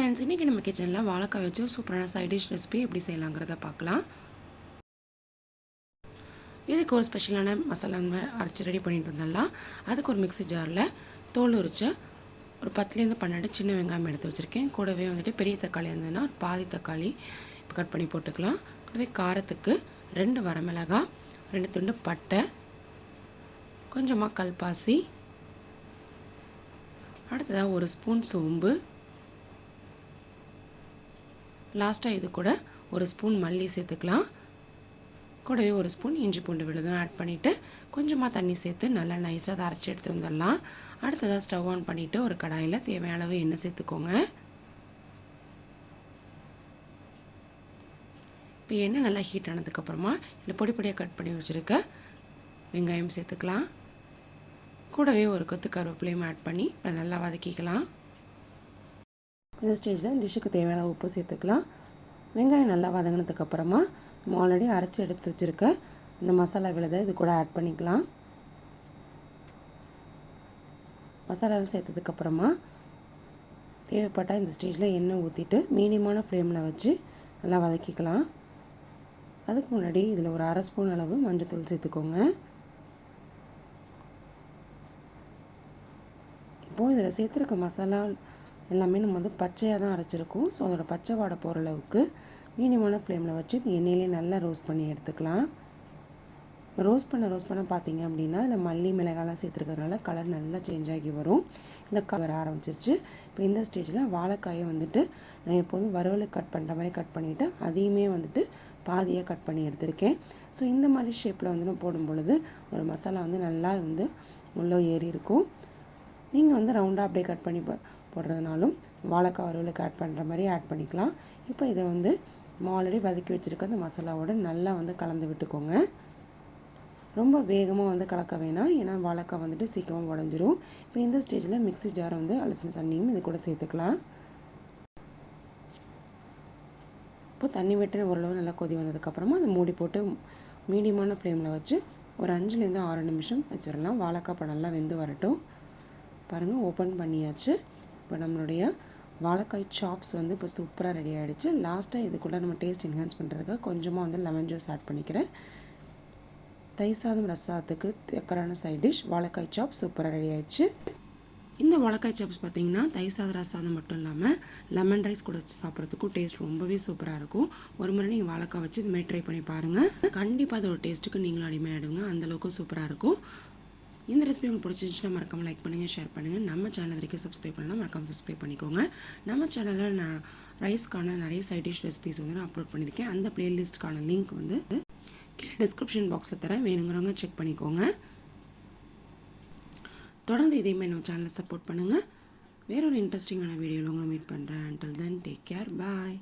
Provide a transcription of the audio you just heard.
Friends, இன்றைக்கி நம்ம கிச்சனில் வாழைக்காய் வச்சு சூப்பரான சைட் டிஷ் ரெசிபி எப்படி செய்யலாங்கிறத பார்க்கலாம். இதுக்கு ஒரு ஸ்பெஷலான மசாலா அரைச்சி ரெடி பண்ணிட்டு வந்துடலாம். அதுக்கு ஒரு மிக்ஸி ஜாரில் தோல் உரிச்ச ஒரு 10-12 சின்ன வெங்காயம் எடுத்து வச்சுருக்கேன். கூடவே வந்துட்டு பெரிய தக்காளி இருந்ததுன்னா பாதி தக்காளி இப்போ கட் பண்ணி போட்டுக்கலாம். கூடவே காரத்துக்கு 2 வரமிளகாய், 2 துண்டு பட்டை, கொஞ்சமாக கல்பாசி, அடுத்ததாக 1 ஸ்பூன் சோம்பு, லாஸ்ட்டாக இது கூட 1 ஸ்பூன் மல்லி சேர்த்துக்கலாம். கூடவே 1 ஸ்பூன் இஞ்சி பூண்டு விழுதும் ஆட் பண்ணிவிட்டு கொஞ்சமாக தண்ணி சேர்த்து நல்லா நைஸாக அதை அரைச்சி எடுத்து வந்துடலாம். அடுத்ததாக ஸ்டவ் ஆன் பண்ணிவிட்டு ஒரு கடாயில் தேவையான அளவு எண்ணெய் சேர்த்துக்கோங்க. இப்போ எண்ணெய் நல்லா ஹீட் ஆனதுக்கப்புறமா இதில் பொடி பொடியாக கட் பண்ணி வச்சுருக்க வெங்காயம் சேர்த்துக்கலாம். கூடவே ஒரு கொத்து கருவேப்பிலையும் ஆட் பண்ணி இப்போ நல்லா வதக்கிக்கலாம். இந்த ஸ்டேஜில் டிஷ்ஷுக்கு தேவையான உப்பு சேர்த்துக்கலாம். வெங்காயம் நல்லா வதங்கினதுக்கப்புறமா நம்ம ஆல்ரெடி அரைச்சி எடுத்து வச்சுருக்க இந்த மசாலா விழுதை இது கூட ஆட் பண்ணிக்கலாம். மசாலாவில் சேர்த்ததுக்கப்புறமா தேவைப்பட்டால் இந்த ஸ்டேஜில் எண்ணெய் ஊற்றிட்டு மீடியமான ஃப்ளேமில் வச்சு நல்லா வதக்கிக்கலாம். அதுக்கு முன்னாடி இதில் ஒரு 1/2 ஸ்பூன் அளவு மஞ்சள்தூள் சேர்த்துக்கோங்க. இப்போது இதில் சேர்த்துருக்க மசாலா எல்லாமே நம்ம வந்து பச்சையாக தான் அரைச்சிருக்கோம். ஸோ அதோட பச்சை வாடை போகிற அளவுக்கு மீடியமான ஃப்ளேமில் வச்சு இந்த எண்ணெயிலே நல்லா ரோஸ்ட் பண்ணி எடுத்துக்கலாம். ரோஸ்ட் பண்ண பார்த்தீங்க அப்படின்னா அதில் மல்லி மிளகாலாம் சேர்த்துருக்கிறதுனால கலர் நல்லா சேஞ்ச் ஆகி வரும். இல்லை வர ஆரம்பிச்சிருச்சு. இப்போ இந்த ஸ்டேஜில் வாழைக்காயை வந்துட்டு நான் எப்போதும் வறுவலுக்கு கட் பண்ணுற மாதிரி கட் பண்ணிவிட்டு அதையுமே வந்துட்டு பாதியாக கட் பண்ணி எடுத்திருக்கேன். ஸோ இந்த மாதிரி ஷேப்பில் வந்து நம்ம போடும் பொழுது ஒரு மசாலா வந்து நல்லா வந்து உள்ளே ஏறி இருக்கும். நீங்கள் வந்து ரவுண்டாக அப்படியே கட் பண்ணி போடுறதுனாலும் வாழைக்காய் வறுவலுக்கு ஆட் பண்ணுற மாதிரி ஆட் பண்ணிக்கலாம். இப்போ இதை வந்து நம்ம ஆல்ரெடி வதக்கி வச்சுருக்க அந்த மசாலாவோட நல்லா வந்து கலந்து விட்டுக்கோங்க. ரொம்ப வேகமாக வந்து கலக்க வேணாம், ஏன்னா வாழைக்காய் வந்துட்டு சீக்கிரமாக உடஞ்சிரும். இப்போ இந்த ஸ்டேஜில் மிக்ஸி ஜாரை வந்து அலசின தண்ணியும் இது கூட சேர்த்துக்கலாம். இப்போ தண்ணி விட்டு ஓரளவு நல்லா கொதி வந்ததுக்கப்புறமா அதை மூடி போட்டு மீடியமான ஃப்ளேமில் வச்சு ஒரு 5-6 நிமிஷம் வச்சிடலாம். வாழைக்காய் இப்போ நல்லா வெந்து வரட்டும். பாருங்கள், ஓப்பன் பண்ணியாச்சு. இப்போ நம்மளுடைய வாழைக்காய் சாப்ஸ் வந்து இப்போ சூப்பராக ரெடி ஆகிடுச்சு. லாஸ்ட்டாக இது கூட நம்ம டேஸ்ட் என்ஹான்ஸ் பண்ணுறதுக்காக கொஞ்சமாக வந்து லெமன் ஜூஸ் ஆட் பண்ணிக்கிறேன். தயிர் சாதம் ரசாத்துக்கு எக்கரான சைட் டிஷ் வாழைக்காய் சாப்ஸ் சூப்பராக ரெடி ஆகிடுச்சு. இந்த வாழைக்காய் சாப்ஸ் பார்த்திங்கன்னா தயிர் சாதம் ரசாதம் மட்டும் இல்லாமல் லெமன் ரைஸ் கூட வச்சு சாப்பிட்றதுக்கும் டேஸ்ட் ரொம்பவே சூப்பராக இருக்கும். ஒரு முறை நீங்கள் வாழைக்காய் வச்சு இதுமாதிரி ட்ரை பண்ணி பாருங்கள். கண்டிப்பாக அதோட டேஸ்ட்டுக்கு நீங்களும் அடிமையாகிடுங்க. அந்தளவுக்கு சூப்பராக இருக்கும். இந்த ரெசிபி உங்களுக்கு பிடிச்சிருந்துச்சுன்னா மறக்காம லைக் பண்ணுங்கள், ஷேர் பண்ணுங்கள். நம்ம சேனல் வரைக்கும் சப்ஸ்கிரைப் பண்ணலாம், மறக்காம சப்ஸ்கிரைப் பண்ணிக்கோங்க. நம்ம சேனலில் நான் ரைஸ்க்கான நிறைய சைட் டிஷ் ரெசிபிஸ் வந்து நான் அப்லோட் பண்ணியிருக்கேன். அந்த பிளேலிஸ்ட்டுக்கான லிங்க் வந்து கீழே டிஸ்கிரிப்ஷன் பாக்ஸில் தரேன், வேணுங்கிறவங்க செக் பண்ணிக்கோங்க. தொடர்ந்து இதேமாதிரி நம்ம சேனலை சப்போர்ட் பண்ணுங்கள். வேறொரு இன்ட்ரெஸ்டிங்கான வீடியோவில் உங்களை மீட் பண்ணுறேன். until then take care, bye.